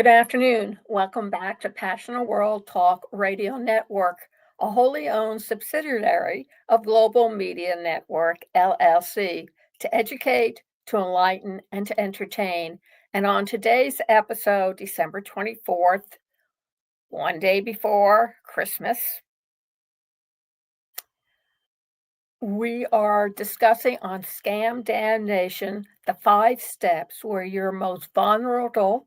Good afternoon. Welcome back to Passionate World Talk Radio Network, a wholly owned subsidiary of Global Media Network, LLC, to educate, to enlighten, and to entertain. And on today's episode, December 24th, one day before Christmas, we are discussing on Scam DamNation the 5 steps where you're most vulnerable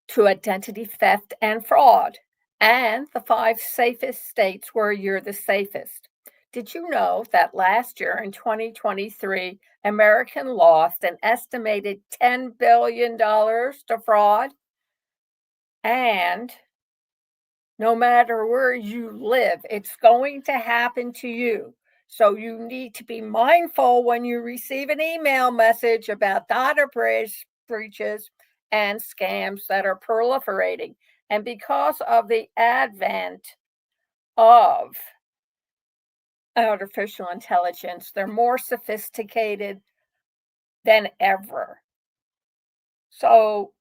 to identity theft and fraud, and the 5 safest states where you're the safest. Did you know that last year in 2023, American lost an estimated $10 billion to fraud? And no matter where you live, it's going to happen to you. So you need to be mindful when you receive an email message about data breaches and scams that are proliferating. And because of the advent of artificial intelligence, they're more sophisticated than ever. So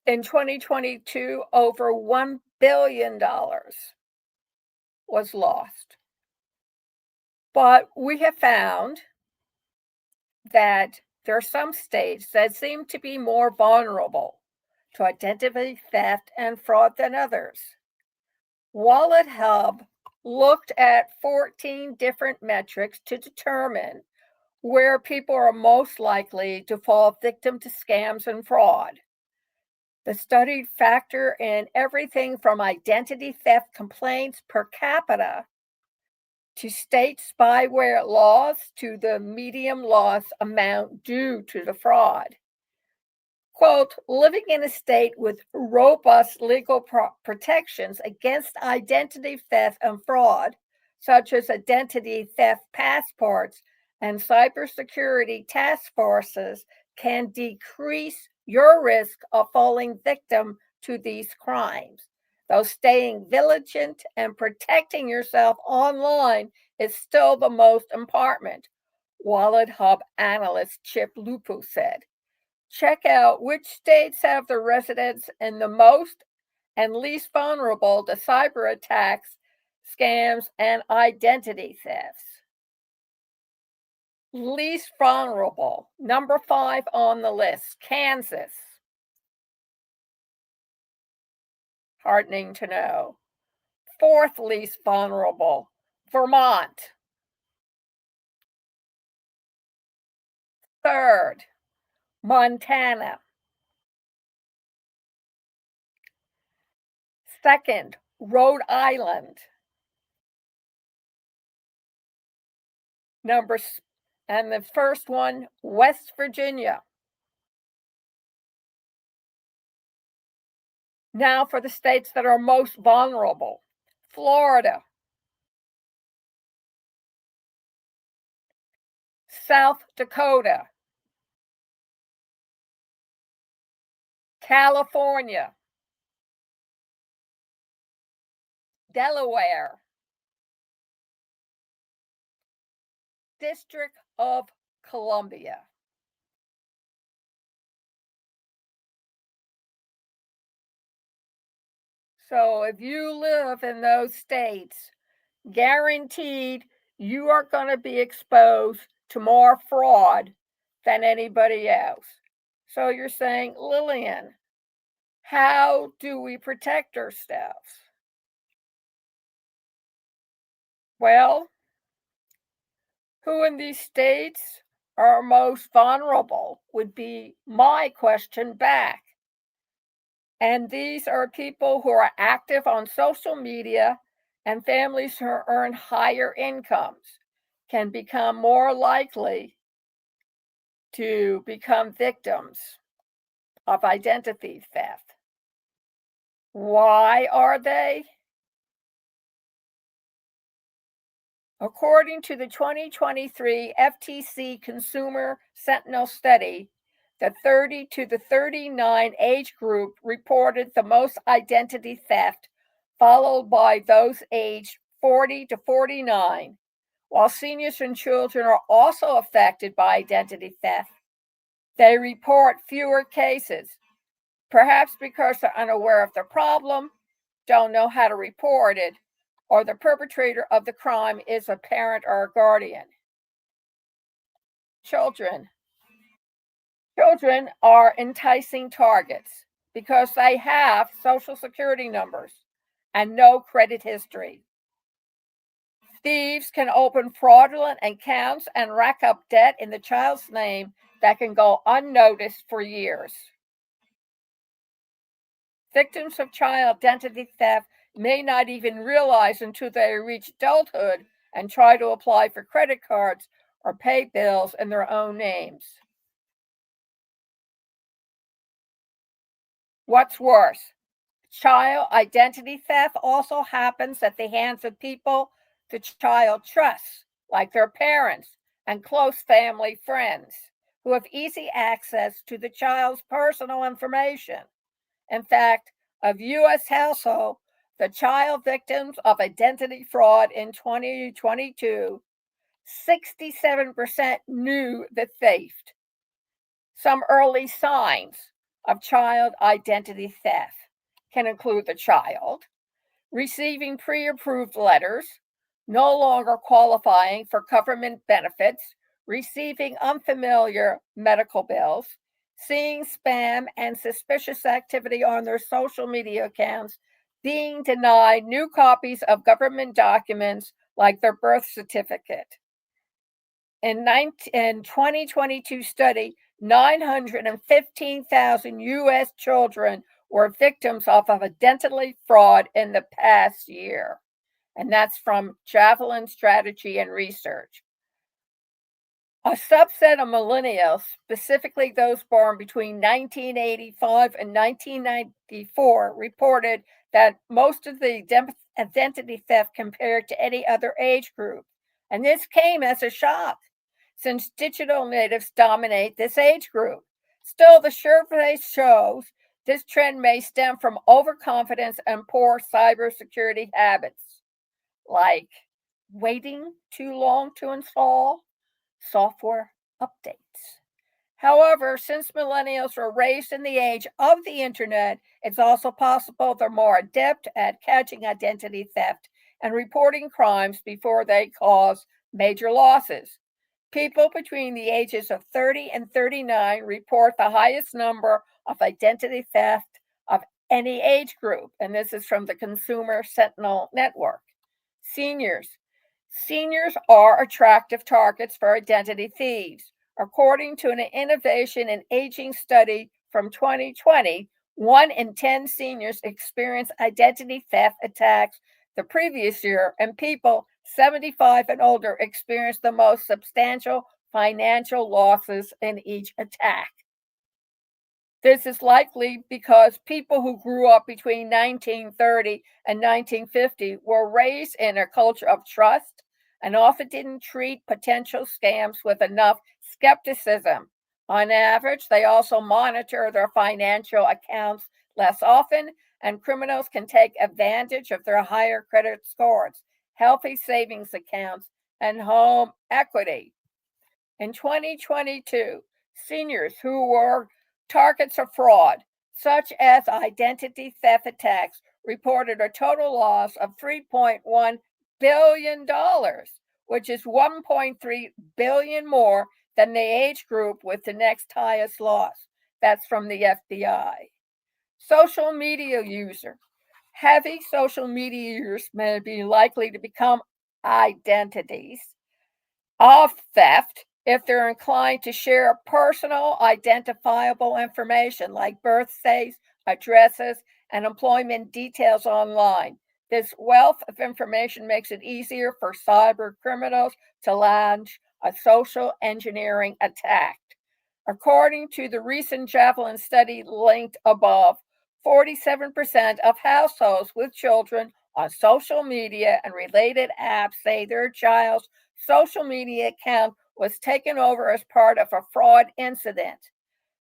in 2022, over $1 billion was lost. But we have found that there are some states that seem to be more vulnerable to identity theft and fraud than others. Wallet Hub looked at 14 different metrics to determine where people are most likely to fall victim to scams and fraud. The study factored in everything from identity theft complaints per capita to state spyware laws to the median loss amount due to the fraud. Quote, living in a state with robust legal protections against identity theft and fraud, such as identity theft passports and cybersecurity task forces, can decrease your risk of falling victim to these crimes. Though staying vigilant and protecting yourself online is still the most important, Wallet Hub analyst Chip Lupu said. Check out which states have the residents in the most and least vulnerable to cyber attacks, scams, and identity thefts. Least vulnerable, number 5 on the list, Kansas. Heartening to know. 4th least vulnerable, Vermont. 3rd, Montana. 2nd, Rhode Island. And the first one, West Virginia. Now for the states that are most vulnerable. Florida, South Dakota, California, Delaware, District of Columbia. So if you live in those states, guaranteed you are going to be exposed to more fraud than anybody else. So you're saying, Lillian, how do we protect ourselves? Well, who in these states are most vulnerable would be my question back. And these are people who are active on social media and families who earn higher incomes can become more likely to become victims of identity theft. Why are they? According to the 2023 FTC Consumer Sentinel study, the 30 to the 39 age group reported the most identity theft, followed by those aged 40 to 49. While seniors and children are also affected by identity theft, they report fewer cases. perhaps because they're unaware of the problem, don't know how to report it, or the perpetrator of the crime is a parent or a guardian. Children. Children are enticing targets because they have social security numbers and no credit history. Thieves can open fraudulent accounts and rack up debt in the child's name that can go unnoticed for years. Victims of child identity theft may not even realize until they reach adulthood and try to apply for credit cards or pay bills in their own names. What's worse, child identity theft also happens at the hands of people the child trusts, like their parents and close family friends, who have easy access to the child's personal information. In fact, of U.S. households, the child victims of identity fraud in 2022, 67% knew the theft. Some early signs of child identity theft can include the child receiving pre approved letters, no longer qualifying for government benefits, receiving unfamiliar medical bills, seeing spam and suspicious activity on their social media accounts, being denied new copies of government documents like their birth certificate. In 2022 study, 915,000 U.S. children were victims of identity fraud in the past year. And that's from Javelin Strategy and Research. A subset of millennials, specifically those born between 1985 and 1994, reported that most of the identity theft compared to any other age group. And this came as a shock since digital natives dominate this age group. Still, the survey shows this trend may stem from overconfidence and poor cybersecurity habits, like waiting too long to install software updates. However, since millennials were raised in the age of the internet, it's also possible they're more adept at catching identity theft and reporting crimes before they cause major losses. People between the ages of 30 and 39 report the highest number of identity theft of any age group, and this is from the Consumer Sentinel Network. Seniors. Seniors are attractive targets for identity thieves. According to an innovation in aging study from 2020, 1 in 10 seniors experienced identity theft attacks the previous year, and people 75 and older experienced the most substantial financial losses in each attack. This is likely because people who grew up between 1930 and 1950 were raised in a culture of trust and often didn't treat potential scams with enough skepticism. On average, they also monitor their financial accounts less often, and criminals can take advantage of their higher credit scores, healthy savings accounts, and home equity. In 2022, seniors who were targets of fraud, such as identity theft attacks, reported a total loss of $3.1 billion, which is 1.3 billion more than the age group with the next highest loss. That's from the FBI. Social media user. Heavy social media users may be likely to become identities of theft if they're inclined to share personal identifiable information like birthdays, addresses, and employment details online. This wealth of information makes it easier for cyber criminals to launch a social engineering attack. According to the recent Javelin study linked above, 47% of households with children on social media and related apps say their child's social media account was taken over as part of a fraud incident.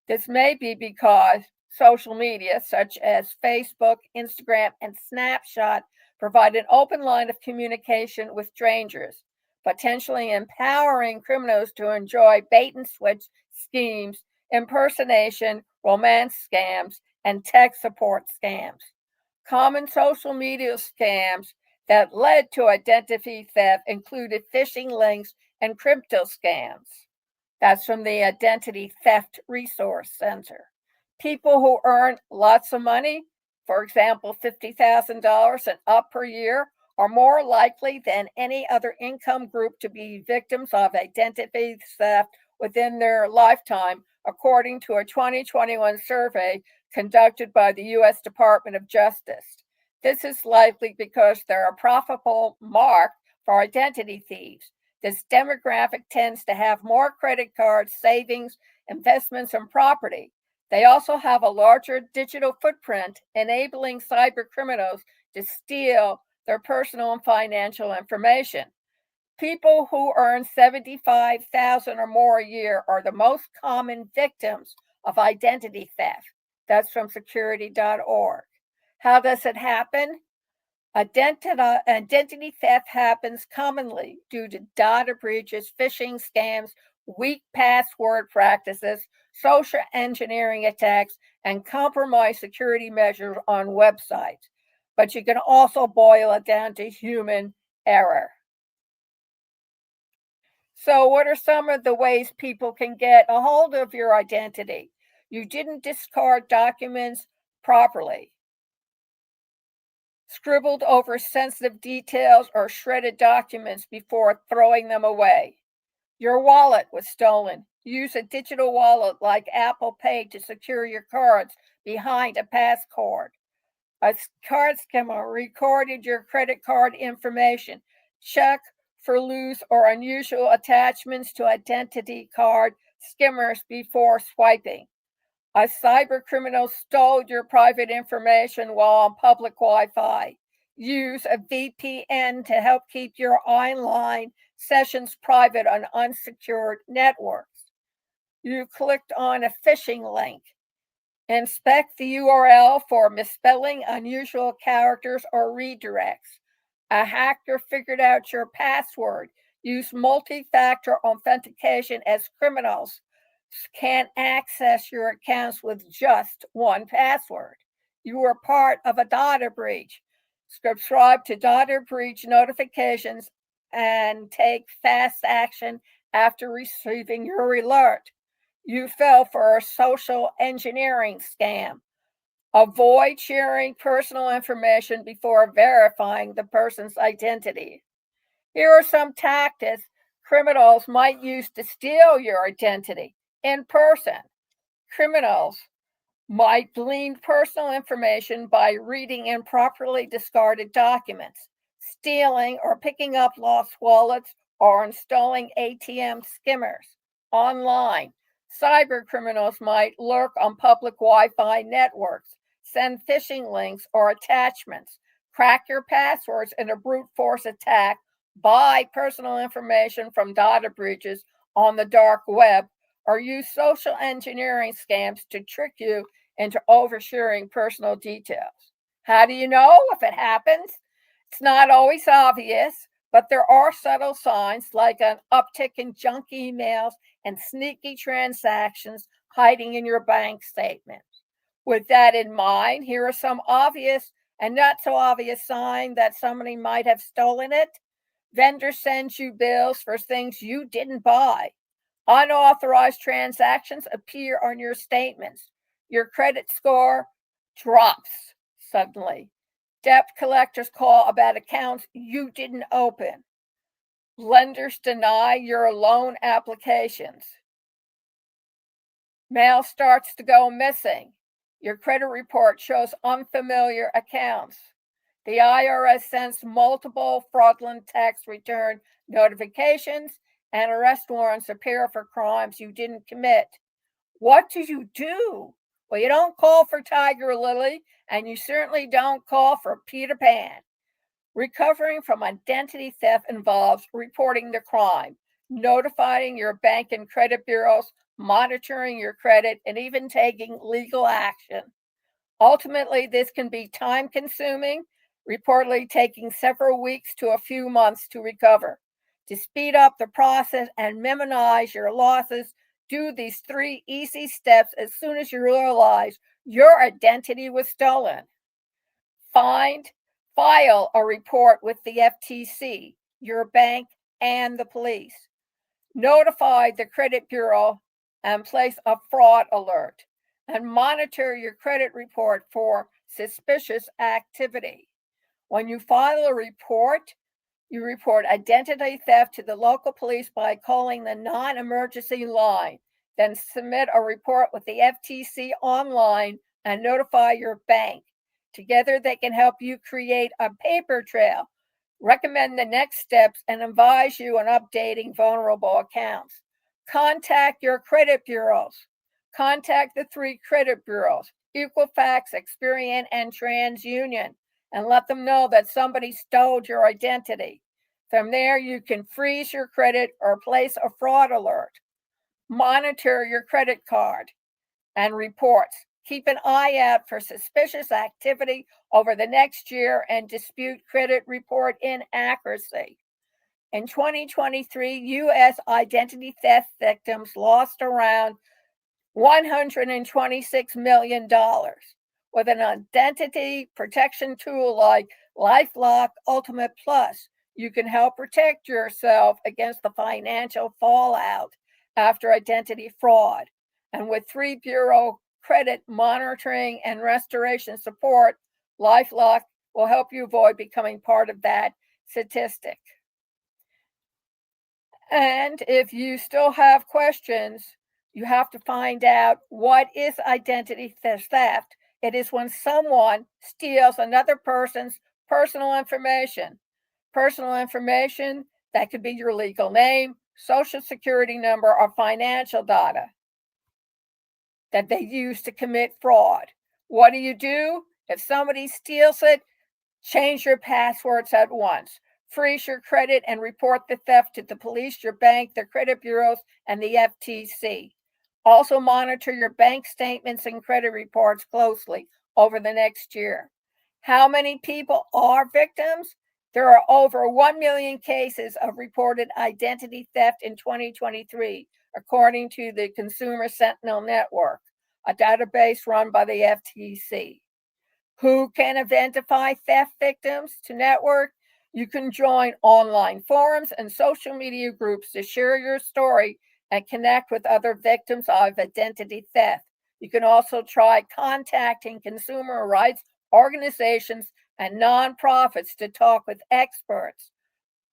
This may be because social media, such as Facebook, Instagram, and Snapchat, provide an open line of communication with strangers, potentially empowering criminals to enjoy bait and switch schemes, impersonation, romance scams, and tech support scams. Common social media scams that led to identity theft included phishing links and crypto scams. That's from the Identity Theft Resource Center. People who earn lots of money, for example, $50,000 and up per year, are more likely than any other income group to be victims of identity theft within their lifetime, according to a 2021 survey conducted by the U.S. Department of Justice. This is likely because they're a profitable mark for identity thieves. This demographic tends to have more credit cards, savings, investments, and property. They also have a larger digital footprint, enabling cyber criminals to steal their personal and financial information. People who earn $75,000 or more a year are the most common victims of identity theft. That's from security.org. How does it happen? Identity theft happens commonly due to data breaches, phishing scams, weak password practices, social engineering attacks, and compromised security measures on websites. But you can also boil it down to human error. So, what are some of the ways people can get a hold of your identity? You didn't discard documents properly, scribbled over sensitive details, or shredded documents before throwing them away. Your wallet was stolen. Use a digital wallet like Apple Pay to secure your cards behind a passcode. A card skimmer recorded your credit card information. Check for loose or unusual attachments to identity card skimmers before swiping. A cyber criminal stole your private information while on public Wi-Fi. Use a VPN to help keep your online sessions private on unsecured networks. You clicked on a phishing link. Inspect the URL for misspelling, unusual characters, or redirects. A hacker figured out your password. Use multi-factor authentication as criminals can't access your accounts with just one password. You were part of a data breach. Subscribe to data breach notifications and take fast action after receiving your alert. You fell for a social engineering scam. Avoid sharing personal information before verifying the person's identity. Here are some tactics criminals might use to steal your identity. In person, criminals might glean personal information by reading improperly discarded documents, stealing or picking up lost wallets, or installing ATM skimmers. Online, cyber criminals might lurk on public Wi Fi networks, send phishing links or attachments, crack your passwords in a brute force attack, buy personal information from data breaches on the dark web, or use social engineering scams to trick you into oversharing personal details. How do you know if it happens? It's not always obvious, but there are subtle signs like an uptick in junk emails and sneaky transactions hiding in your bank statements. With that in mind, here are some obvious and not so obvious signs that somebody might have stolen it. Vendor sends you bills for things you didn't buy. Unauthorized transactions appear on your statements. Your credit score drops suddenly. Debt collectors call about accounts you didn't open. Lenders deny your loan applications. Mail starts to go missing. Your credit report shows unfamiliar accounts. The IRS sends multiple fraudulent tax return notifications, and arrest warrants appear for crimes you didn't commit. What do you do? Well, you don't call for Tiger Lily, and you certainly don't call for Peter Pan. Recovering from identity theft involves reporting the crime, notifying your bank and credit bureaus, monitoring your credit, and even taking legal action. Ultimately, this can be time consuming, reportedly taking several weeks to a few months to recover. To speed up the process and minimize your losses, Do these 3 easy steps as soon as you realize your identity was stolen. File a report with the FTC, your bank, and the police. Notify the credit bureau and place a fraud alert. And monitor your credit report for suspicious activity. When you file a report, you report identity theft to the local police by calling the non-emergency line. Then submit a report with the FTC online and notify your bank. Together, they can help you create a paper trail, recommend the next steps, and advise you on updating vulnerable accounts. Contact your credit bureaus. Contact the 3 credit bureaus, Equifax, Experian, and TransUnion, and let them know that somebody stole your identity. From there, you can freeze your credit or place a fraud alert. Monitor your credit card and reports. Keep an eye out for suspicious activity over the next year and dispute credit report inaccuracy. In 2023, U.S. identity theft victims lost around $126 million. With an identity protection tool like LifeLock Ultimate Plus, you can help protect yourself against the financial fallout after identity fraud. And with 3 bureau credit monitoring and restoration support, LifeLock will help you avoid becoming part of that statistic. And if you still have questions, you have to find out what is identity theft. It is when someone steals another person's personal information. Personal information that could be your legal name, social security number, or financial data that they use to commit fraud. What do? If somebody steals it, change your passwords at once. Freeze your credit and report the theft to the police, your bank, the credit bureaus, and the FTC. Also monitor your bank statements and credit reports closely over the next year. How many people are victims? There are over 1 million cases of reported identity theft in 2023, according to the Consumer Sentinel Network, a database run by the FTC. Who can identify theft victims to network? You can join online forums and social media groups to share your story and connect with other victims of identity theft. You can also try contacting consumer rights organizations and nonprofits to talk with experts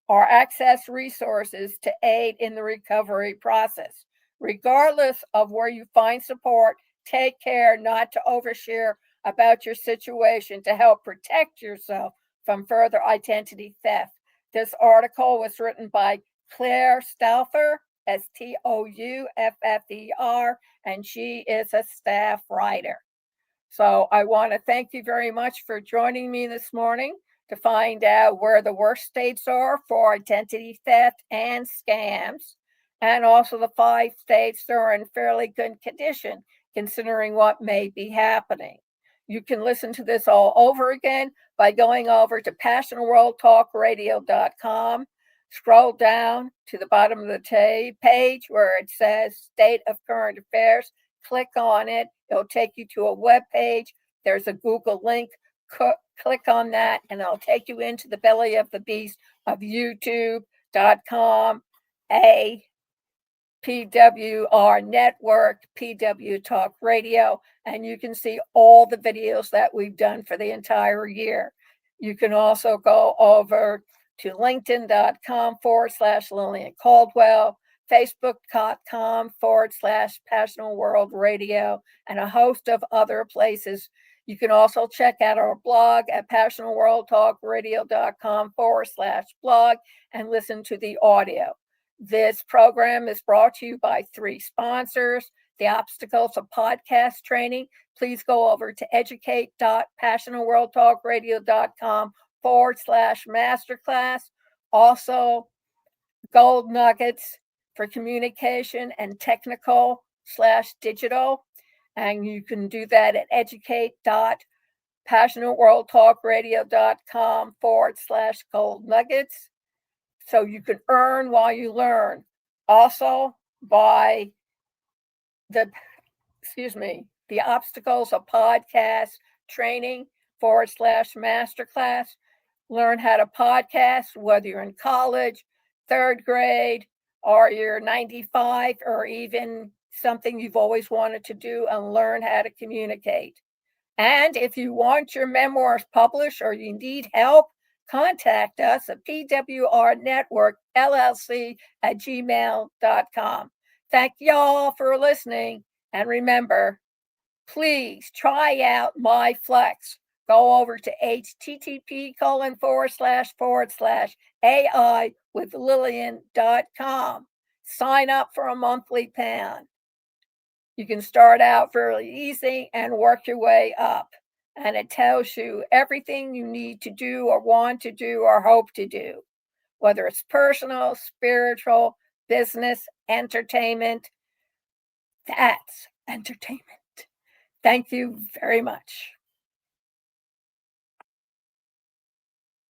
or access resources to aid in the recovery process. Regardless of where you find support, take care not to overshare about your situation to help protect yourself from further identity theft. This article was written by Claire Stauffer, Stouffer, and she is a staff writer. So I want to thank you very much for joining me this morning to find out where the worst states are for identity theft and scams, and also the 5 states that are in fairly good condition considering what may be happening. You can listen to this all over again by going over to passionworldtalkradio.com. Scroll down to the bottom of the page where it says State of Current Affairs. Click on it. It'll take you to a web page. There's a Google link. Click on that, and it'll take you into the belly of the beast of youtube.com, PWR Network, PW Talk Radio, and you can see all the videos that we've done for the entire year. You can also go over to linkedin.com/Lillian Cauldwell, facebook.com/Passional World Radio, and a host of other places. You can also check out our blog at passionalworldtalkradio.com/blog and listen to the audio. This program is brought to you by 3 sponsors. The Obstacles of Podcast Training. Please go over to educate.passionalworldtalkradio.com/masterclass. Also, Gold Nuggets for communication and technical/digital. And you can do that at educate.passionalworldtalkradio.com/gold nuggets. So you can earn while you learn. Also, by the the obstacles of podcast training /masterclass. Learn how to podcast, whether you're in college, third grade, or you're 95, or even something you've always wanted to do, and learn how to communicate. And if you want your memoirs published or you need help, contact us at pwrnetworkllc@gmail.com. Thank y'all for listening. And remember, please try out my flex. Go over to http:// AI-with-Lillian.com. Sign up for a monthly plan. You can start out fairly easy and work your way up. And it tells you everything you need to do or want to do or hope to do, whether it's personal, spiritual, business, entertainment. That's entertainment. Thank you very much.